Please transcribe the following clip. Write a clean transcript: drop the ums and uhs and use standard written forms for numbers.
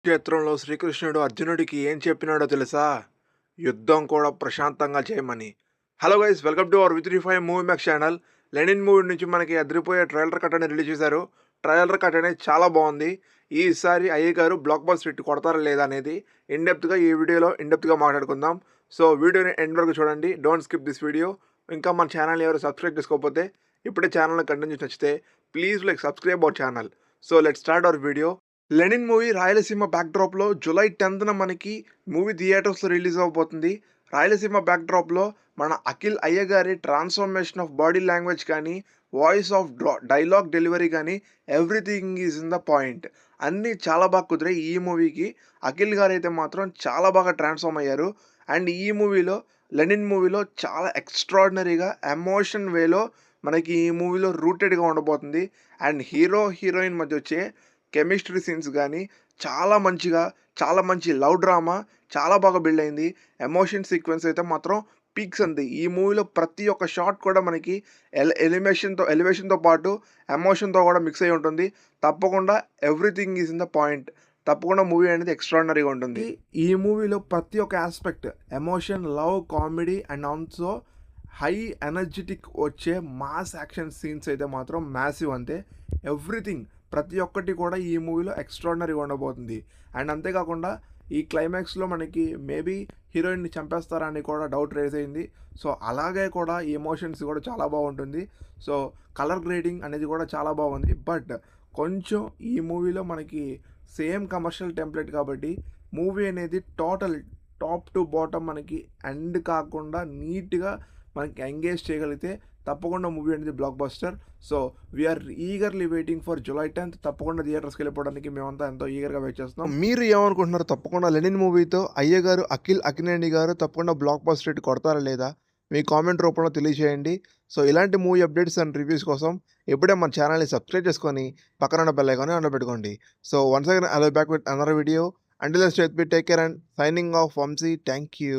క్షేత్రంలో శ్రీకృష్ణుడు అర్జునుడికి ఏం చెప్పినాడో తెలుసా? యుద్ధం కూడా ప్రశాంతంగా చేయమని. Hello guys, welcome to our with 5 movie max channel. 'Lenin' movie నుంచి మనకి అదిరిపోయే ట్రైలర్ కట్ అనేది రిలీజ్ చేశారు. ట్రైలర్ కట్ అనేది చాలా బాగుంది. ఈసారి అయ్య గారు బ్లాక్ బస్టర్ హిట్ కొడతారా లేదా అనేది ఈ వీడియోలో మాట్లాడుకుందాం. సో వీడియోని ఎండ్ వరకు చూడండి. Don't skip this video. ఇంకా మన ఛానల్ ఎవరు సబ్స్క్రైబ్ చేసుకోకపోతే ఇప్పుడే ఛానల్ని కంటిన్యూ నచ్చితే please subscribe our channel. So let's start our video. 'Lenin' movie Rayalaseema బ్యాక్‌డ్రాప్‌లో జూలై 10న మనకి మూవీ థియేటర్స్‌లో రిలీజ్ అవ్వబోతుంది. రాయలసీమ బ్యాక్‌డ్రాప్‌లో మన అఖిల్ అయ్యగారి ట్రాన్స్‌ఫర్మేషన్ ఆఫ్ బాడీ లాంగ్వేజ్ కానీ, వాయిస్ ఆఫ్ డైలాగ్ డెలివరీ కానీ everything is in the point. అన్నీ చాలా బాగా కుదిరాయి ఈ మూవీకి. అఖిల్ గారైతే మాత్రం చాలా బాగా ట్రాన్స్‌ఫార్మ్ అయ్యారు. అండ్ ఈ మూవీలో 'లెనిన్' మూవీలో చాలా ఎక్స్‌ట్రార్డినరీగా ఎమోషన్ వేలో మనకి ఈ మూవీలో రూటెడ్‌గా ఉండబోతుంది. అండ్ హీరో, హీరోయిన్ మధ్య వచ్చే కెమిస్ట్రీ సీన్స్ కానీ చాలా మంచి లవ్ డ్రామా చాలా బాగా బిల్డ్ అయింది. ఎమోషన్ సీక్వెన్స్ అయితే మాత్రం పీక్స్ అంది. ఈ మూవీలో ప్రతి ఒక్క షాట్ కూడా మనకి ఎలివేషన్‌తో పాటు ఎమోషన్‌తో కూడా మిక్స్ అయ్యి ఉంటుంది. తప్పకుండా everything is in the point. తప్పకుండా మూవీ అనేది ఎక్స్ట్రార్డినరీగా ఉంటుంది. ఈ మూవీలో ప్రతి ఒక్క aspect emotion, love, comedy and also high energetic వచ్చే మాస్ యాక్షన్ సీన్స్ అయితే మాత్రం మ్యాసివ్ అంతే. ఎవ్రీథింగ్ ప్రతి ఒక్కటి కూడా ఈ మూవీలో ఎక్స్ట్రాడినరీగా ఉండబోతుంది. అండ్ అంతేకాకుండా ఈ క్లైమాక్స్లో మనకి మేబీ హీరోయిన్ని చంపేస్తారా అని కూడా డౌట్ రేజ్ అయింది. సో అలాగే కూడా ఈ ఎమోషన్స్ కూడా చాలా బాగుంటుంది. సో కలర్ గ్రేడింగ్ అనేది కూడా చాలా బాగుంది. బట్ కొంచెం ఈ మూవీలో మనకి సేమ్ కమర్షియల్ టెంప్లెట్ కాబట్టి మూవీ అనేది టోటల్ టాప్ టు బాటమ్ మనకి ఎండ్ కాకుండా నీట్గా మనకి ఎంగేజ్ చేయగలిగితే తప్పకుండా మూవీ అనేది blockbuster. So we are eagerly waiting for July 10th. తప్పకుండా థియేటర్స్కి వెళ్ళిపోవడానికి మేమంతా ఎంతో ఈగర్గా వెయిట్ చేస్తున్నాం. మీరు ఏమనుకుంటున్నారు? తప్పకుండా 'లెనిన్' మూవీతో అయ్య గారు అక్కినేని గారు తప్పకుండా బ్లాక్ బస్టర్ హిట్ కొడతారా లేదా మీ కామెంట్ రూపంలో తెలియజేయండి. సో ఇలాంటి మూవీ అప్డేట్స్ అండ్ రివ్యూస్ కోసం ఇప్పుడే మన ఛానల్ని సబ్స్క్రైబ్ చేసుకొని పక్కన ఉన్న బెల్ ఐకాన్ని ఆన్లో పెట్టుకోండి. So once again I will back with another video. Until then stay with me, take care and signing off Vamshi. Thank you.